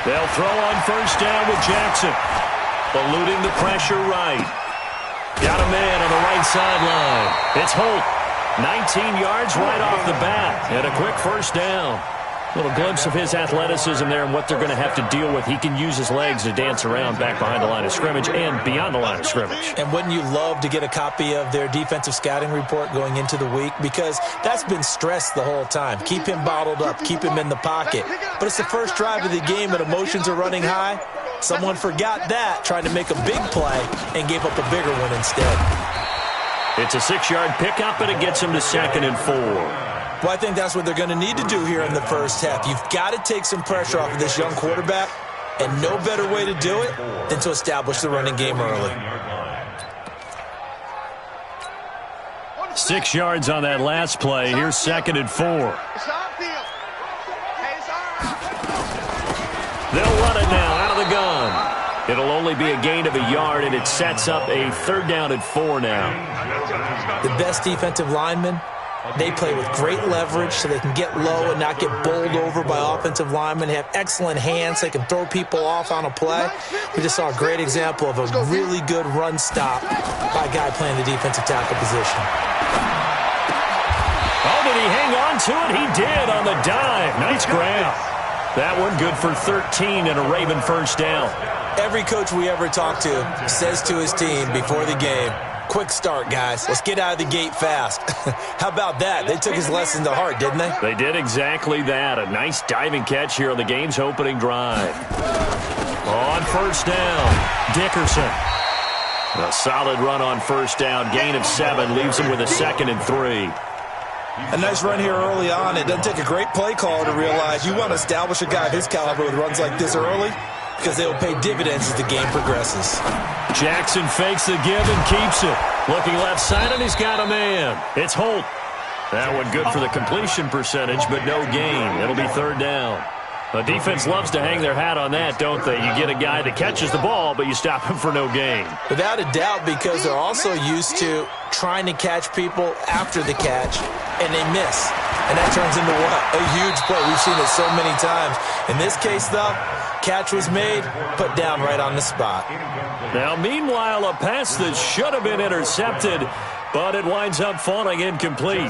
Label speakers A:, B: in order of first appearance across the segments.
A: They'll throw on first down with Jackson. Eluding the pressure right. Got a man on the right sideline. It's Holt. 19 yards right off the bat. And a quick first down. A little glimpse of his athleticism there and what they're going to have to deal with. He can use his legs to dance around back behind the line of scrimmage and beyond the line of scrimmage.
B: And wouldn't you love to get a copy of their defensive scouting report going into the week? Because that's been stressed the whole time. Keep him bottled up. Keep him in the pocket. But it's the first drive of the game and emotions are running high. Someone forgot that, trying to make a big play, and gave up a bigger one instead.
A: It's a 6-yard pickup, and it gets him to 2nd and 4.
B: Well, I think that's what they're going to need to do here in the first half. You've got to take some pressure off of this young quarterback, and no better way to do it than to establish the running game early.
A: 6 yards on that last play. Here's 2nd and 4. They'll run it now out of the gun. It'll only be a gain of a yard, and it sets up a 3rd down and 4 now.
B: The best defensive linemen, they play with great leverage so they can get low and not get bowled over by offensive linemen. They have excellent hands. They can throw people off on a play. We just saw a great example of a really good run stop by a guy playing the defensive tackle position.
A: Oh, did he hang on to it? He did on the dive. Nice grab. That one good for 13 and a Raven first down.
B: Every coach we ever talk to says to his team before the game, quick start, guys. Let's get out of the gate fast. How about that? They took his lesson to heart, didn't they?
A: They did exactly that. A nice diving catch here on the game's opening drive. On first down, Dickerson. A solid run on first down. Gain of 7 leaves him with a 2nd and 3.
B: A nice run here early on. It doesn't take a great play caller to realize you want to establish a guy of his caliber with runs like this early because they will pay dividends as the game progresses.
A: Jackson fakes the give and keeps it. Looking left side, and he's got a man. It's Holt. That one good for the completion percentage, but no gain. It'll be 3rd down. The defense loves to hang their hat on that, don't they? You get a guy that catches the ball, but you stop him for no gain.
B: Without a doubt, because they're also used to trying to catch people after the catch, and they miss. And that turns into what? A huge play. We've seen it so many times. In this case, though, catch was made, put down right on the spot.
A: Now, meanwhile, a pass that should have been intercepted, but it winds up falling incomplete.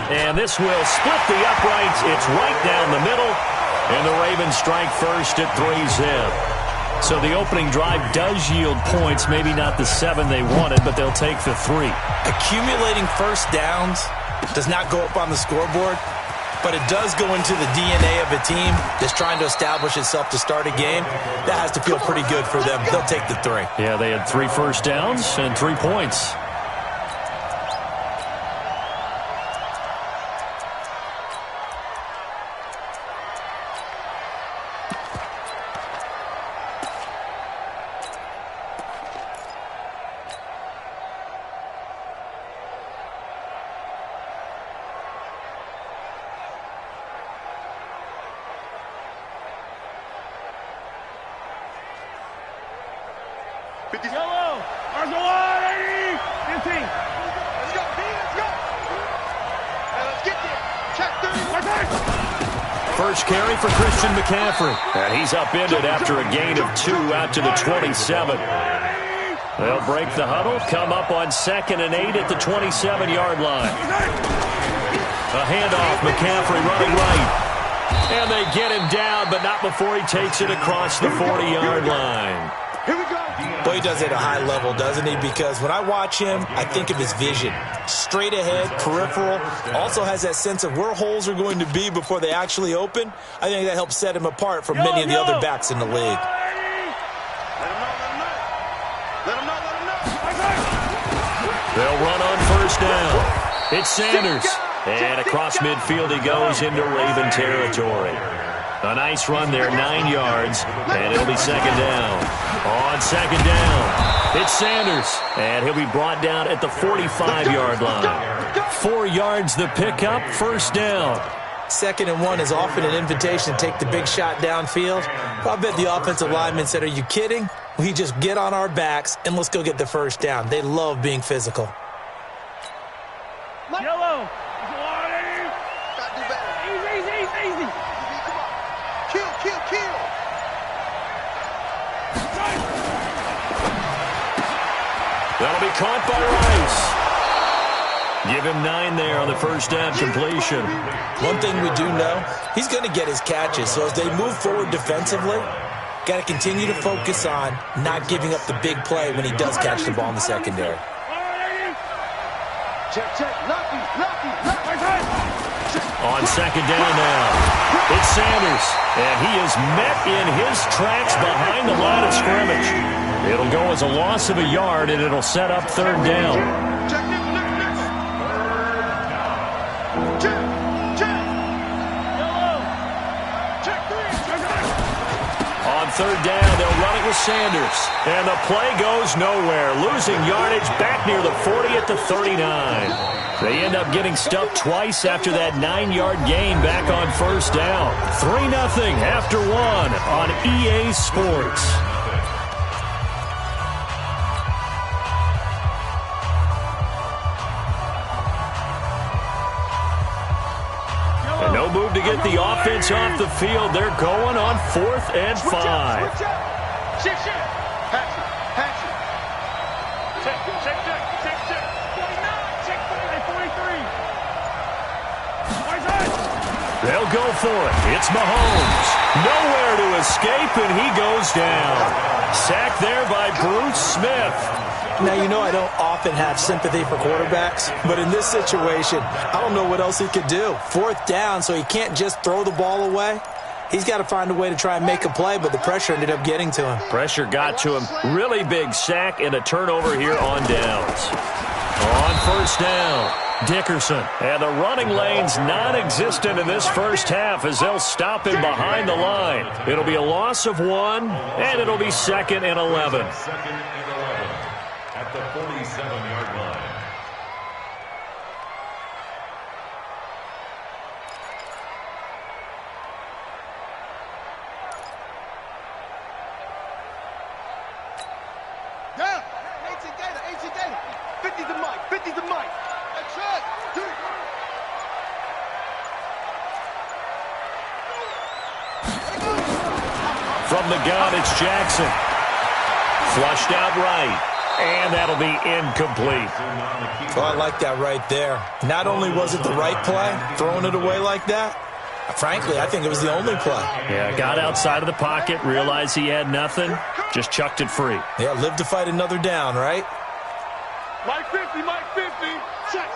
A: And this will split the uprights. It's right down the middle. And the Ravens strike first at 3-zip. So the opening drive does yield points. Maybe not the 7 they wanted, but they'll take the 3.
B: Accumulating first downs does not go up on the scoreboard, but it does go into the DNA of a team that's trying to establish itself to start a game. That has to feel pretty good for them. They'll take the 3.
A: Yeah, they had 3 first downs and 3 points.
C: Yellow, Arsenal 80, 15. Let's go, B, let's go. Let's get there. Check 30.
A: First carry for Christian McCaffrey. And he's upended after a gain of 2 out to the 27. They'll break the huddle, come up on 2nd and 8 at the 27-yard line. A handoff, McCaffrey running right. And they get him down, but not before he takes it across the 40-yard line.
C: Here we go.
B: Boy, he does it at a high level, doesn't he? Because when I watch him, I think of his vision. Straight ahead, peripheral. Also has that sense of where holes are going to be before they actually open. I think that helps set him apart from many of the other backs in the league.
C: Let him know.
A: They'll run on first down. It's Sanders. And across midfield he goes into Raven territory. A nice run there, 9 yards, and it'll be 2nd down. On 2nd down, it's Sanders, and he'll be brought down at the 45-yard line. 4 yards the pickup, first down.
B: 2nd and 1 is often an invitation to take the big shot downfield. I bet the offensive lineman said, are you kidding? We just get on our backs and let's go get the first down. They love being physical.
A: That'll be caught by Rice. Give him 9 there on the first down completion.
B: One thing we do know, he's going to get his catches. So as they move forward defensively, got to continue to focus on not giving up the big play when he does catch the ball in the secondary.
C: Check, check. Lucky.
A: On second down now, it's Sanders. And he is met in his tracks behind the line of scrimmage. It'll go as a loss of a yard, and it'll set up third down.
C: Check, check.
A: On third down, they'll run it with Sanders. And the play goes nowhere. Losing yardage back near the 40 at the 39. They end up getting stuffed twice after that 9-yard gain back on first down. 3-0 after 1 on EA Sports. And no move to get the offense off the field. They're going on 4th and 5.
C: Shift. Patch it. Check. 49. Check 43.
A: They'll go for it. It's Mahomes. Nowhere to escape, and he goes down. Sacked there by Bruce Smith.
B: Now, you know I don't often have sympathy for quarterbacks, but in this situation, I don't know what else he could do. 4th down, so he can't just throw the ball away. He's got to find a way to try and make a play, but the pressure ended up getting to him.
A: Pressure got to him. Really big sack and a turnover here on downs. On first down, Dickerson. And the running lane's non-existent in this first half as they'll stop him behind the line. It'll be a loss of 1, and it'll be 2nd and 11.
D: At the 47-yard line.
C: Down. 18 Gator. 50 to Mike. That's right.
A: From the gun, it's Jackson. Flushed out right. And that'll be incomplete.
B: Oh, I like that right there. Not only was it the right play, throwing it away like that, frankly, I think it was the only play.
A: Yeah, got outside of the pocket, realized he had nothing, just chucked it free.
B: Yeah, live to fight another down, right?
C: Mike 50. Check.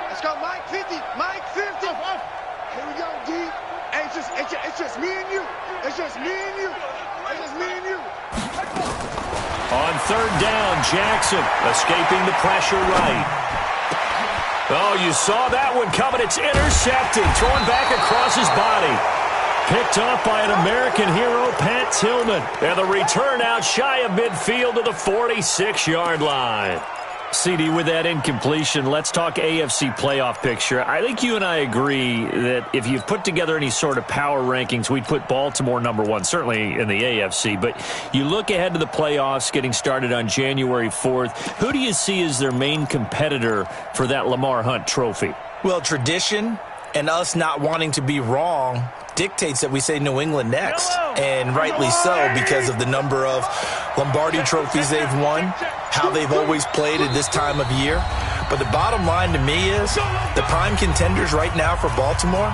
C: Let's go, Mike 50. Here we go, D. Hey, it's just me and you.
A: On third down, Jackson escaping the pressure right. Oh, you saw that one coming. It's intercepted, thrown back across his body. Picked off by an American hero, Pat Tillman. And the return out shy of midfield to the 46-yard line. CD, with that incompletion, let's talk AFC playoff picture. I think you and I agree that if you put together any sort of power rankings, we'd put Baltimore number 1, certainly in the AFC. But you look ahead to the playoffs getting started on January 4th. Who do you see as their main competitor for that Lamar Hunt trophy?
B: Well, tradition and us not wanting to be wrong dictates that we say New England next, and rightly so because of the number of Lombardi trophies they've won, how they've always played at this time of year. But the bottom line to me is the prime contenders right now for Baltimore,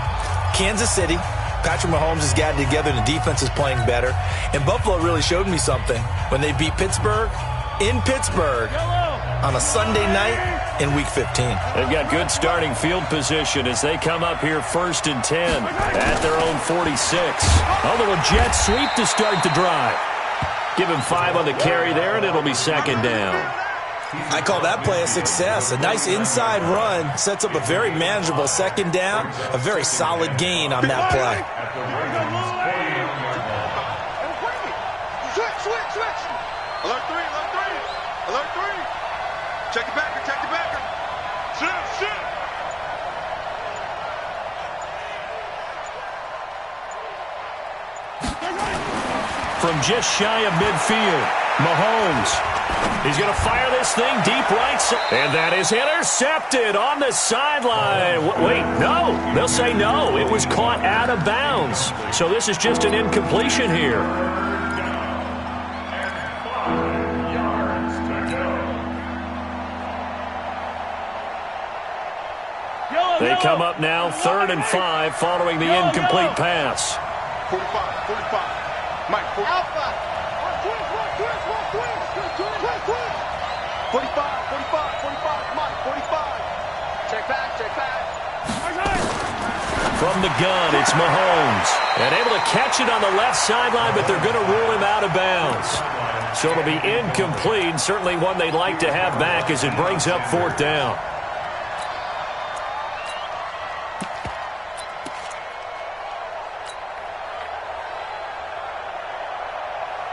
B: Kansas City. Patrick Mahomes has gotten together and the defense is playing better. And Buffalo really showed me something when they beat Pittsburgh in Pittsburgh on a Sunday night in Week 15.
A: They've got good starting field position as they come up here 1st and 10 at their own 46. A little jet sweep to start the drive. Give him 5 on the carry there, and it'll be 2nd down.
B: I call that play a success. A nice inside run sets up a very manageable 2nd down, a very solid gain on that play.
C: Switch. Alert 3. Check it back. Shift.
A: From just shy of midfield, Mahomes. He's going to fire this thing deep right side. And that is intercepted on the sideline. Wait, no. They'll say no. It was caught out of bounds. So this is just an incompletion here. They come up now 3rd and 5 following the incomplete pass.
C: 45, 45. Mike, 45. Alpha. 45, 45, Mike, 45. Check back, check back.
A: From the gun, it's Mahomes. And able to catch it on the left sideline, but they're going to rule him out of bounds. So it'll be incomplete. Certainly one they'd like to have back as it brings up 4th down.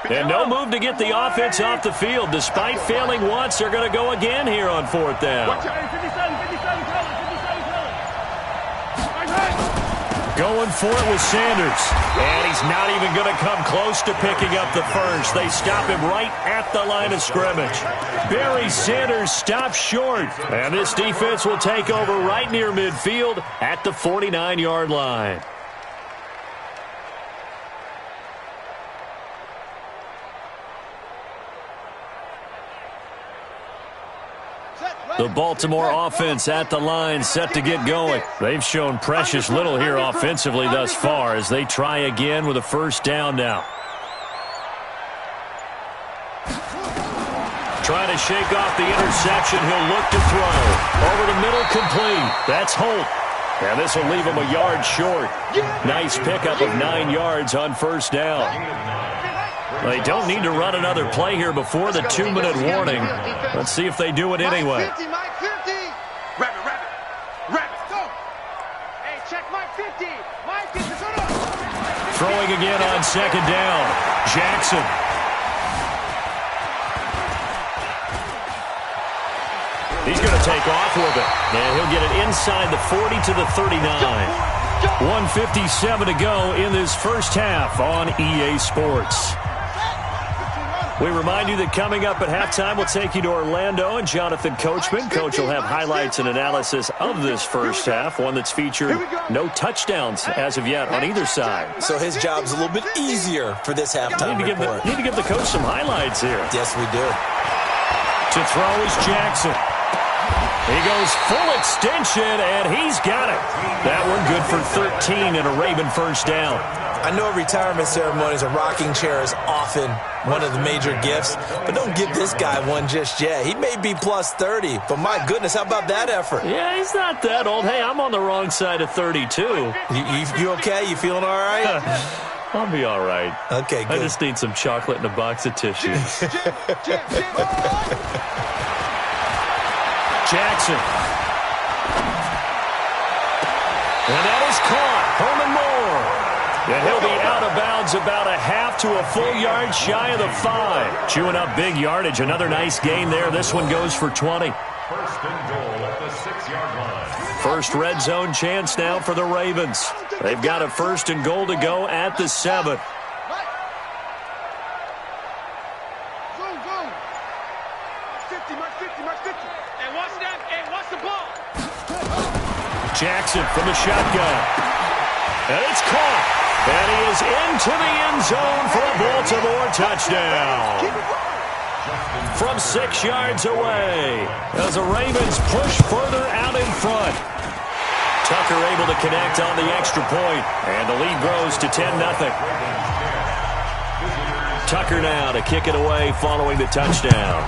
A: And no move to get the offense off the field. Despite failing once, they're going to go again here on 4th down. Going for it with Sanders. And he's not even going to come close to picking up the first. They stop him right at the line of scrimmage. Barry Sanders stops short. And this defense will take over right near midfield at the 49-yard line. The Baltimore offense at the line, set to get going. They've shown precious little here offensively thus far as they try again with a 1st down now. Trying to shake off the interception. He'll look to throw. Over the middle, complete. That's Holt. And this will leave him a yard short. Nice pickup of 9 yards on 1st down. They don't need to run another play here before the 2-minute warning. Let's see if they do it anyway.
C: Mike 50, Mike 50. Rabbit, go. Hey, check Mike 50. Mike, get the good up.
A: Throwing again on 2nd down. Jackson. He's going to take off with it. And he'll get it inside the 40 to the 39. 1:57 to go in this first half on EA Sports. We remind you that coming up at halftime, we'll take you to Orlando and Jonathan Coachman. Coach will have highlights and analysis of this first half, one that's featured no touchdowns as of yet on either side.
B: So his job's a little bit easier for this halftime report.
A: Need to give the coach some highlights here.
B: Yes, we do.
A: To throw is Jackson. He goes full extension, and he's got it. That one good for 13 and a Raven 1st down.
B: I know at retirement ceremonies, a rocking chair is often one of the major gifts, but don't give this guy one just yet. He may be plus 30, but my goodness, how about that effort?
A: Yeah, he's not that old. Hey, I'm on the wrong side of 32.
B: You okay? You feeling all right?
A: I'll be all right.
B: Okay, good.
A: I just need some chocolate and a box of tissues. Jackson. And that is caught. Herman Moore. And he'll be out of bounds about a half to a full yard shy of the 5. Chewing up big yardage. Another nice gain there. This one goes for 20.
D: 1st and goal at the 6-yard line.
A: First red zone chance now for the Ravens. They've got a 1st and goal to go at the 7. Jackson from the shotgun. And it's caught. And he is into the end zone for a Baltimore touchdown. From 6 yards away as the Ravens push further out in front. Tucker able to connect on the extra point. And the lead grows to 10-0. Tucker now to kick it away following the touchdown.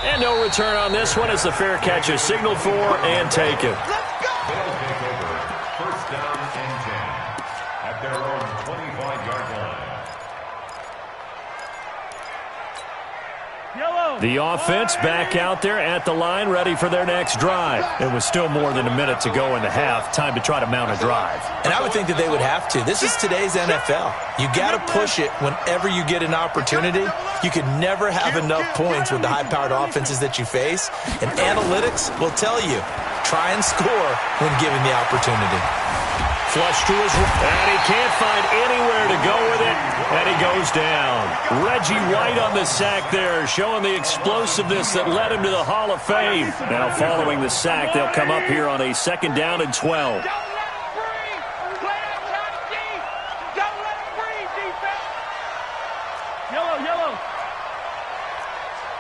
A: And no return on this one as the fair catch is signaled for and taken.
D: They'll take over 1st down and 10 at their own 25-yard line.
A: The offense back out there at the line, ready for their next drive. It was still more than a minute to go in the half. Time to try to mount a drive.
B: And I would think that they would have to. This is today's NFL. You got to push it whenever you get an opportunity. You can never have enough points with the high-powered offenses that you face. And analytics will tell you, try and score when given the opportunity.
A: Flush to his right, and he can't find anywhere to go with it, and he goes down. Reggie White on the sack there, showing the explosiveness that led him to the Hall of Fame. Now following the sack, they'll come up here on a 2nd down and 12.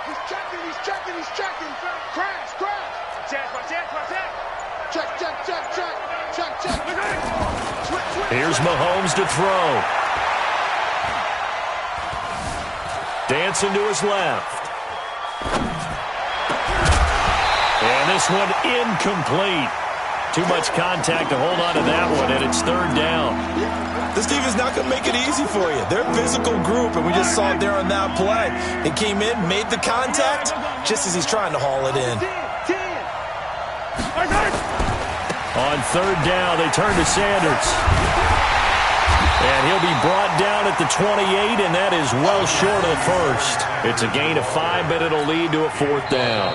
C: He's checking. Crash.
A: Here's Mahomes to throw. Dancing to his left. And this one incomplete. Too much contact to hold on to that one, and it's third down.
B: This team is not going to make it easy for you. They're a physical group, and we just saw it there on that play. They came in, made the contact, just as he's trying to haul it in.
A: On third down, they turn to Sanders. And he'll be brought down at the 28, and that is well short of the first. It's a gain of 5, but it'll lead to a fourth down.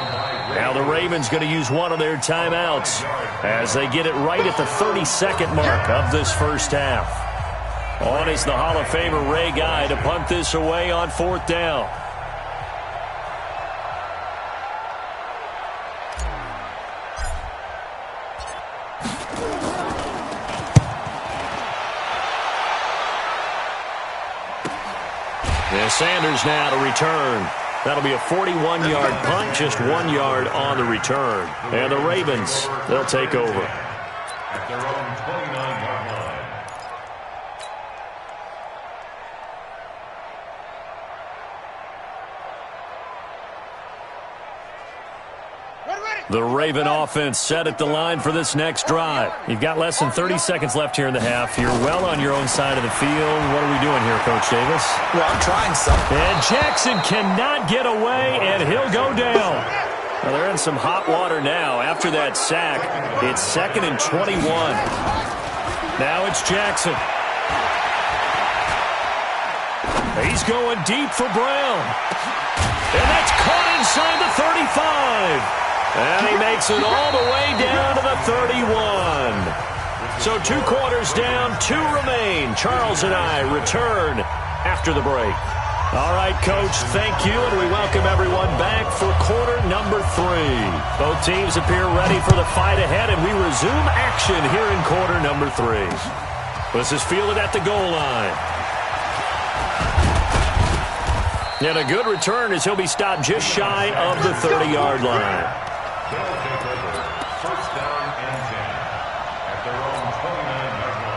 A: Now the Ravens going to use one of their timeouts as they get it right at the 32nd mark of this first half. On is the Hall of Famer Ray Guy to punt this away on fourth down. And Sanders now to return. That'll be a 41-yard punt, just 1 yard on the return. And the Ravens, they'll take over.
D: At their own 29-yard line.
A: The Raven offense set at the line for this next drive. You've got less than 30 seconds left here in the half. You're well on your own side of the field. What are we doing here, Coach Davis?
B: Well, I'm trying something.
A: And Jackson cannot get away, and he'll go down. Well, they're in some hot water now. After that sack, it's 2nd and 21. Now it's Jackson. He's going deep for Brown. And that's caught inside the 35. And he makes it all the way down to the 31. So 2 quarters down, 2 remain. Charles and I return after the break. All right, Coach, thank you, and we welcome everyone back for quarter number 3. Both teams appear ready for the fight ahead, and we resume action here in quarter number 3. This is fielded at the goal line. And a good return as he'll be stopped just shy of the 30-yard line.
D: They'll take over. First down and 10. At their own 29-yard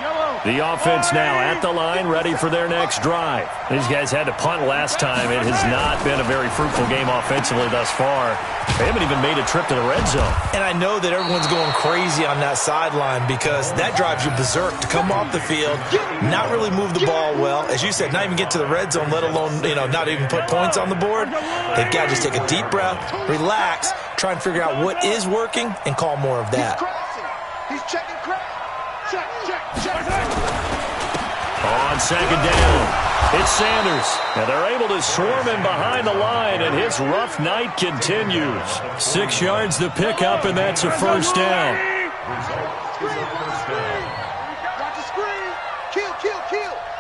D: line.
A: The offense now at the line, ready for their next drive. These guys had to punt last time. It has not been a very fruitful game offensively thus far. They haven't even made a trip to the red zone.
B: And I know that everyone's going crazy on that sideline because that drives you berserk to come off the field, not really move the ball well. As you said, not even get to the red zone, let alone, not even put points on the board. They've got to just take a deep breath, relax, try and figure out what is working, and call more of that.
C: He's checking crap. Check.
A: On second down, it's Sanders. Now they're able to swarm him behind the line, and his rough night continues. 6 yards to pick up, and that's a first down.
C: Watch the screen. Kill.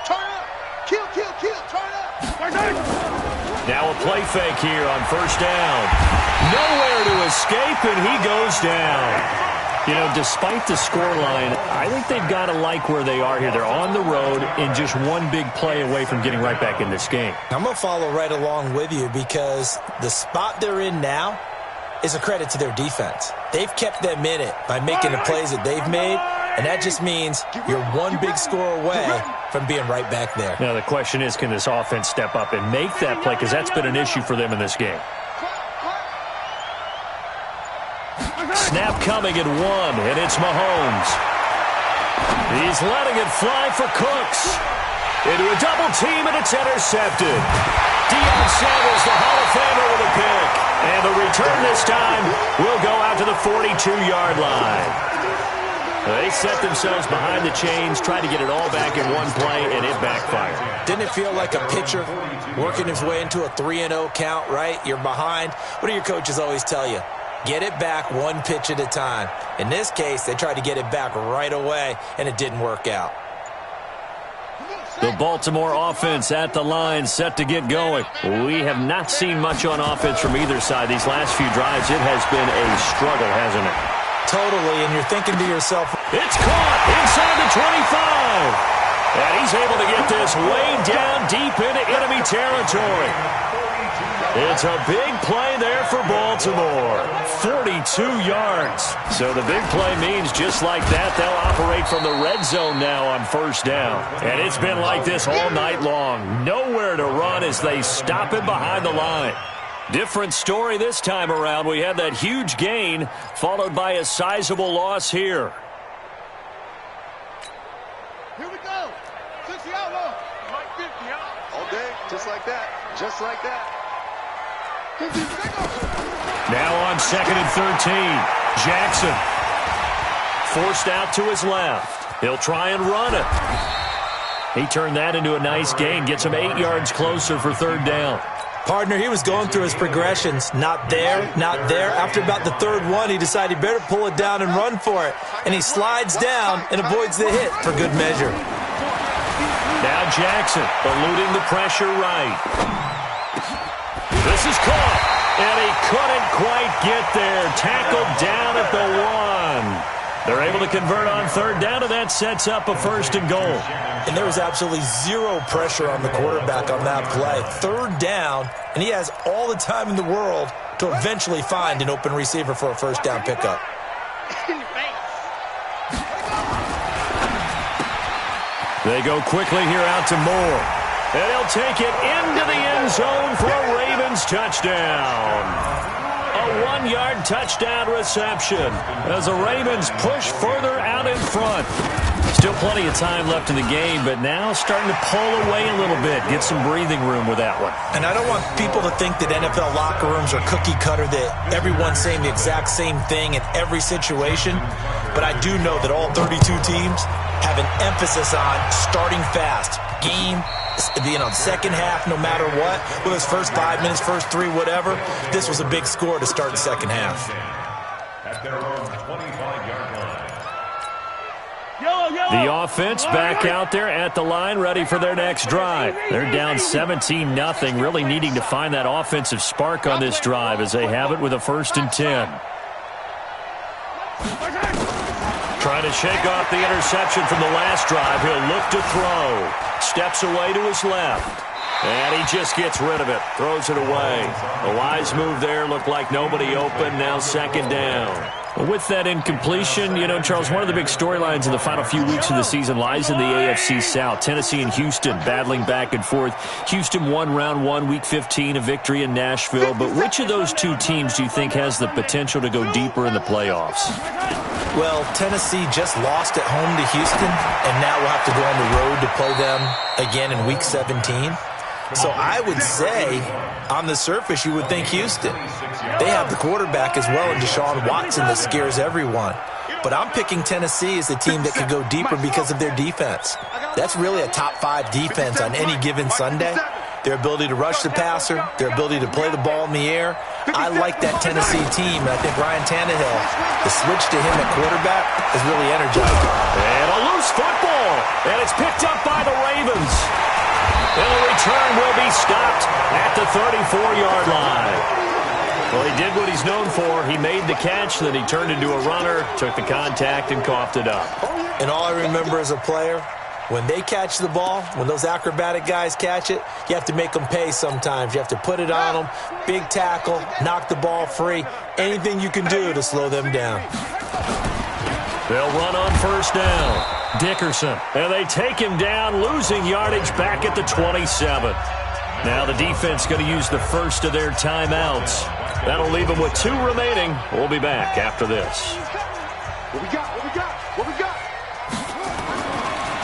C: Turn up. Kill. Turn up.
A: Now a play fake here on first down. Nowhere to escape, and he goes down. Despite the scoreline, I think they've got to like where they are here. They're on the road and just one big play away from getting right back in this game.
B: I'm going to follow right along with you because the spot they're in now is a credit to their defense. They've kept them in it by making the plays that they've made, and that just means you're one big score away from being right back there.
A: Now the question is, can this offense step up and make that play? Because that's been an issue for them in this game. Snap coming at 1, and it's Mahomes. He's letting it fly for Cooks. Into a double team, and it's intercepted. Deion Sanders, the Hall of Famer, with a pick. And the return this time will go out to the 42-yard line. They set themselves behind the chains, tried to get it all back in one play, and it backfired.
B: Didn't it feel like a pitcher working his way into a 3-0 count, right? You're behind. What do your coaches always tell you? Get it back one pitch at a time. In this case, they tried to get it back right away, and it didn't work out.
A: The Baltimore offense at the line, set to get going. We have not seen much on offense from either side. These last few drives, it has been a struggle, hasn't it?
B: Totally, and you're thinking to yourself,
A: it's caught inside the 25. And he's able to get this way down deep into enemy territory. It's a big play there for Baltimore. 42 yards. So the big play means just like that, they'll operate from the red zone now on first down. And it's been like this all night long. Nowhere to run as they stop him behind the line. Different story this time around. We had that huge gain followed by a sizable loss here.
C: Here we go. 60 outlaw. Mike 50 out. All day, just like that. Just like that.
A: Now on 2nd and 13. Jackson. Forced out to his left. He'll try and run it. He turned that into a nice gain. Gets him 8 yards closer for third down.
B: Partner, he was going through his progressions. Not there, not there. After about the third one, he decided he better pull it down and run for it. And he slides down and avoids the hit for good measure.
A: Now Jackson eluding the pressure right. This is caught. And he couldn't quite get there. Tackled down at the 1. They're able to convert on third down, and that sets up a 1st and goal.
B: And there was absolutely zero pressure on the quarterback on that play. Third down, and he has all the time in the world to eventually find an open receiver for a first down pickup.
A: They go quickly here out to Moore. And he'll take it into the end zone for a Ravens touchdown. A 1-yard touchdown reception as the Ravens push further out in front. Still plenty of time left in the game, but now starting to pull away a little bit. Get some breathing room with that one.
B: And I don't want people to think that NFL locker rooms are cookie cutter, that everyone's saying the exact same thing in every situation. But I do know that all 32 teams have an emphasis on starting fast. Game, second half, no matter what. Whether it's first 5 minutes, first 3, whatever. This was a big score to start the second half.
D: At their own 25-yard line.
A: The offense back out there at the line, ready for their next drive. They're down 17-0, really needing to find that offensive spark on this drive as they have it with a 1st and 10. Trying to shake off the interception from the last drive. He'll look to throw. Steps away to his left. And he just gets rid of it. Throws it away. A wise move there. Looked like nobody open. Now 2nd down. Well, with that incompletion, Charles, one of the big storylines in the final few weeks of the season lies in the AFC South. Tennessee and Houston battling back and forth. Houston won round 1, week 15, a victory in Nashville. But which of those two teams do you think has the potential to go deeper in the playoffs?
B: Well, Tennessee just lost at home to Houston, and now we'll have to go on the road to play them again in week 17. So I would say, on the surface, you would think Houston. They have the quarterback as well in Deshaun Watson that scares everyone. But I'm picking Tennessee as the team that could go deeper because of their defense. That's really a top 5 defense on any given Sunday. Their ability to rush the passer, their ability to play the ball in the air. I like that Tennessee team, and I think Ryan Tannehill, the switch to him at quarterback, is really energizing.
A: And a loose football, and it's picked up by the Ravens. And the return will be stopped at the 34-yard line. Well, he did what he's known for. He made the catch, then he turned into a runner, took the contact, and coughed it up.
B: And all I remember as a player, when they catch the ball, when those acrobatic guys catch it, you have to make them pay sometimes. You have to put it on them, big tackle, knock the ball free, anything you can do to slow them down.
A: They'll run on first down. Dickerson, and they take him down, losing yardage back at the 27. Now the defense going to use the first of their timeouts. That'll leave them with 2 remaining. We'll be back after this.
C: What we got? What we got? What we got?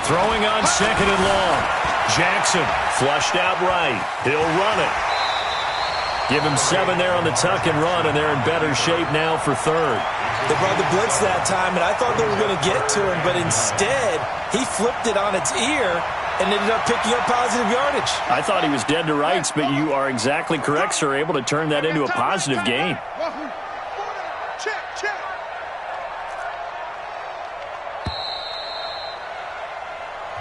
A: Throwing on 2nd and long. Jackson flushed out right. He'll run it. Give him 7 there on the tuck and run, and they're in better shape now for 3rd.
B: They brought the blitz that time, and I thought they were going to get to him, but instead, he flipped it on its ear and ended up picking up positive yardage.
A: I thought he was dead to rights, but you are exactly correct, sir. Able to turn that into a positive gain.
C: Check, check.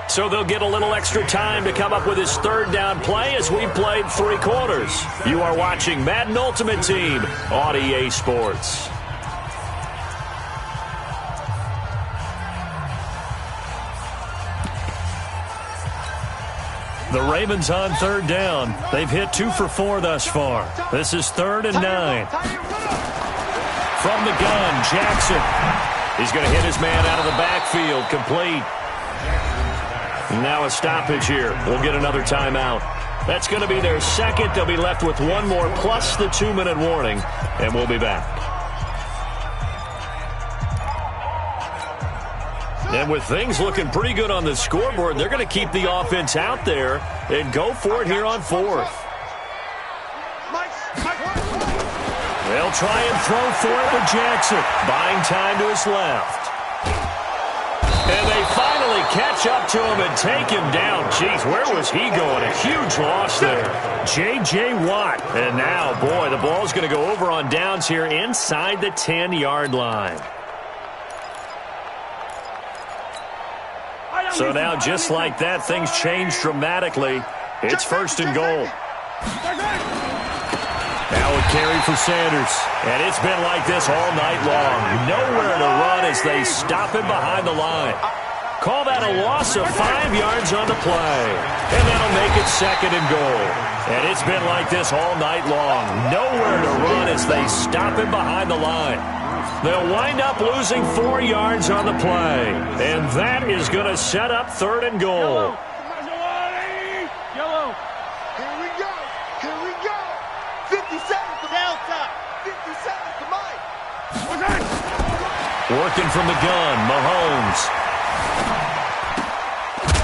A: So they'll get a little extra time to come up with his 3rd down play as we've played 3 quarters. You are watching Madden Ultimate Team on EA Sports. The Ravens on third down. They've hit 2 for 4 thus far. This is 3rd and 9. From the gun, Jackson. He's going to hit his man out of the backfield. Complete. Now a stoppage here. We'll get another timeout. That's going to be their second. They'll be left with one more plus the 2-minute warning, and we'll be back. And with things looking pretty good on the scoreboard, they're going to keep the offense out there and go for it here on 4th. They'll try and throw for it, but Jackson buying time to his left. And they finally catch up to him and take him down. Jeez, where was he going? A huge loss there. J.J. Watt. And now, boy, the ball's going to go over on downs here inside the 10-yard line. So now, just like that, things change dramatically. It's 1st and goal. Now a carry for Sanders. And it's been like this all night long. Nowhere to run as they stop him behind the line. Call that a loss of 5 yards on the play. And that'll make it 2nd and goal. And it's been like this all night long. Nowhere to run as they stop him behind the line. They'll wind up losing 4 yards on the play. And that is going to set up 3rd and goal.
C: Yellow. Here we go. Here we go. 57 to Delta. 57 to Mike.
A: Working from the gun, Mahomes.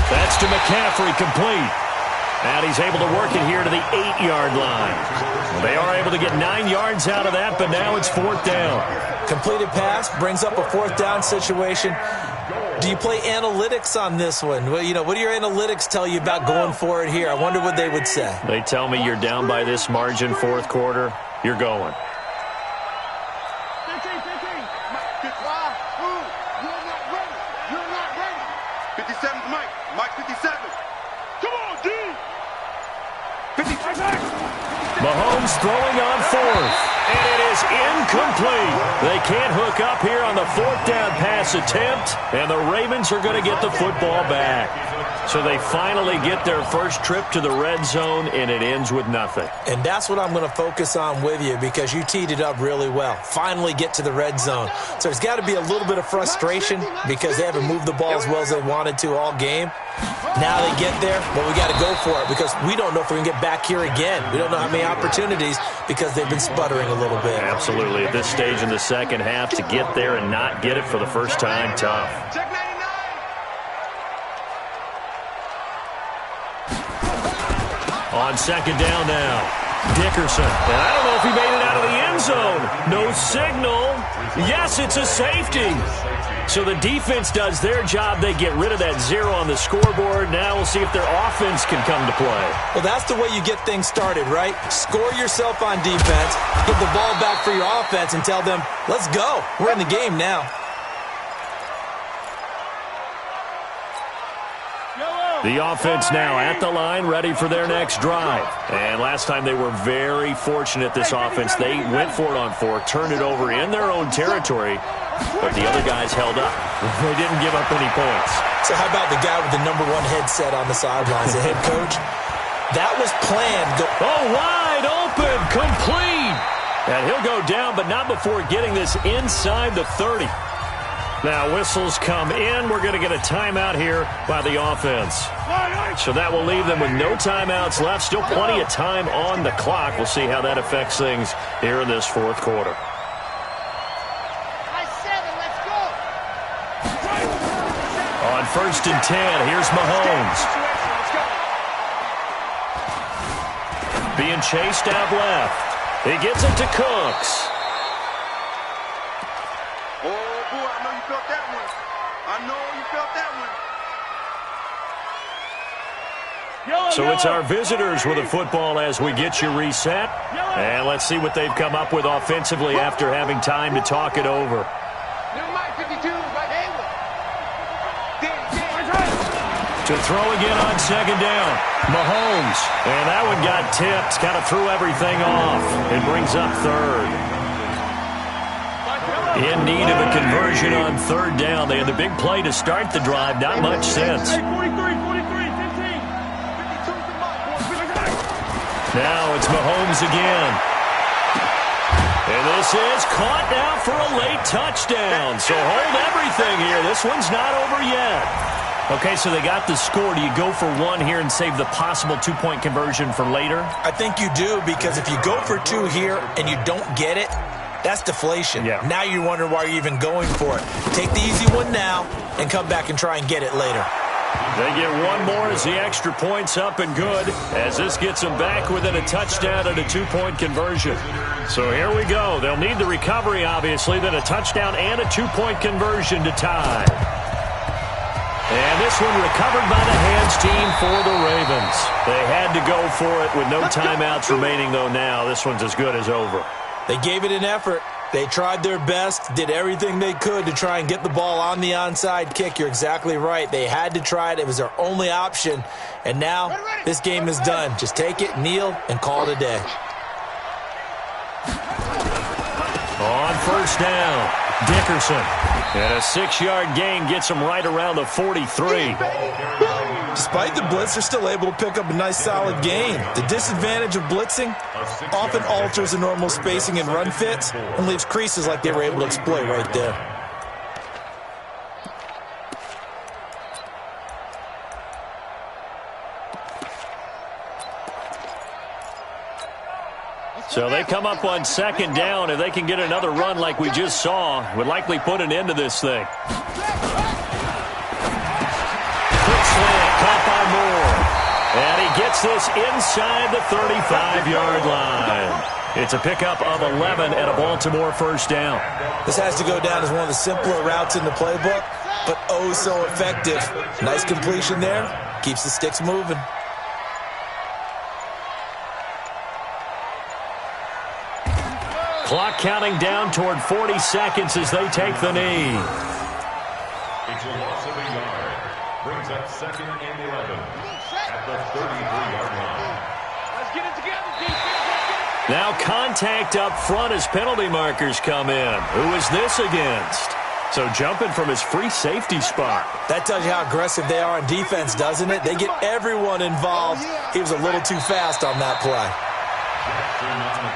A: That's to McCaffrey, complete. And he's able to work it here to the 8-yard line. They are able to get 9 yards out of that, but now it's 4th down.
B: Completed pass brings up a 4th down situation. Do you play analytics on this one? Well, what do your analytics tell you about going for it here? I wonder what they would say.
A: They tell me you're down by this margin 4th quarter. You're going.
C: 15. Why? Who? You're not ready. You're not ready. 57 to Mike. Mike 57. Come on, D. 55.
A: Mahomes throwing on 4th. And it is incomplete. They can't hook up here on the 4th down pass attempt. And the Ravens are going to get the football back. So they finally get their first trip to the red zone, and it ends with nothing.
B: And that's what I'm going to focus on with you because you teed it up really well. Finally get to the red zone. So there's got to be a little bit of frustration because they haven't moved the ball as well as they wanted to all game. Now they get there, but we got to go for it because we don't know if we can get back here again. We don't know how many opportunities because they've been sputtering a little bit.
A: Absolutely. At this stage in the second half, to get there and not get it for the first time, tough. On 2nd down now, Dickerson. And I don't know if he made it out of the end zone. No signal. Yes, it's a safety. So the defense does their job. They get rid of that 0 on the scoreboard. Now we'll see if their offense can come to play.
B: Well, that's the way you get things started, right? Score yourself on defense, get the ball back for your offense, and tell them, let's go. We're in the game now.
A: The offense now at the line, ready for their next drive. And last time they were very fortunate, this offense. They went for it on 4, turned it over in their own territory, but the other guys held up. They didn't give up any points.
B: So how about the guy with the #1 headset on the sidelines, the head coach? That was planned.
A: Oh, wide open, complete. And he'll go down, but not before getting this inside the 30. Now whistles come in. We're going to get a timeout here by the offense. So that will leave them with no timeouts left. Still plenty of time on the clock. We'll see how that affects things here in this 4th quarter. On 1st and 10, here's Mahomes. Being chased out left. He gets it to Cooks. So it's our visitors with a football as we get you reset. And let's see what they've come up with offensively after having time to talk it over. To throw again on 2nd down. Mahomes. And that one got tipped. Kind of threw everything off. It brings up 3rd. In need of a conversion on 3rd down. They had the big play to start the drive. Not much sense.
C: 43, 15.
A: Now it's Mahomes again. And this is caught now for a late touchdown. So hold everything here. This one's not over yet. Okay, so they got the score. Do you go for one here and save the possible two-point conversion for later?
B: I think you do, because if you go for two here and you don't get it, that's deflation.
A: Yeah.
B: Now you wonder why you're even going for it. Take the easy one now and come back and try and get it later.
A: They get one more as the extra point's up and good, as this gets them back within a touchdown and a two-point conversion. So here we go. They'll need the recovery, obviously, then a touchdown and a two-point conversion to tie. And this one recovered by the hands team for the Ravens. They had to go for it with no timeouts remaining, though now. This one's as good as over.
B: They gave it an effort. They tried their best, did everything they could to try and get the ball on the onside kick. You're exactly right. They had to try it. It was their only option. And now this game is done. Just take it, kneel, and call it a day.
A: On first down, Dickerson. And a 6-yard gain gets them right around the 43.
B: Despite the blitz, they're still able to pick up a nice, solid gain. The disadvantage of blitzing often alters the normal spacing and run fits and leaves creases like they were able to exploit right there.
A: So they come up on second down. If they can get another run like we just saw, would likely put an end to this thing. Quick slant, caught by Moore. And he gets this inside the 35-yard line. It's a pickup of 11 and a Baltimore first down.
B: This has to go down as one of the simpler routes in the playbook, but oh so effective. Nice completion there. Keeps the sticks moving.
A: Clock counting down toward 40 seconds as they take the knee.
D: It's a loss of a yard. Brings up second and 11 at the 33-yard line.
C: Let's get it together, defense.
A: Now contact up front as penalty markers come in. Who is this against? So jumping from his free safety spot.
B: That tells you how aggressive they are on defense, doesn't it? They get everyone involved. He was a little too fast on that play.
D: Jackson on the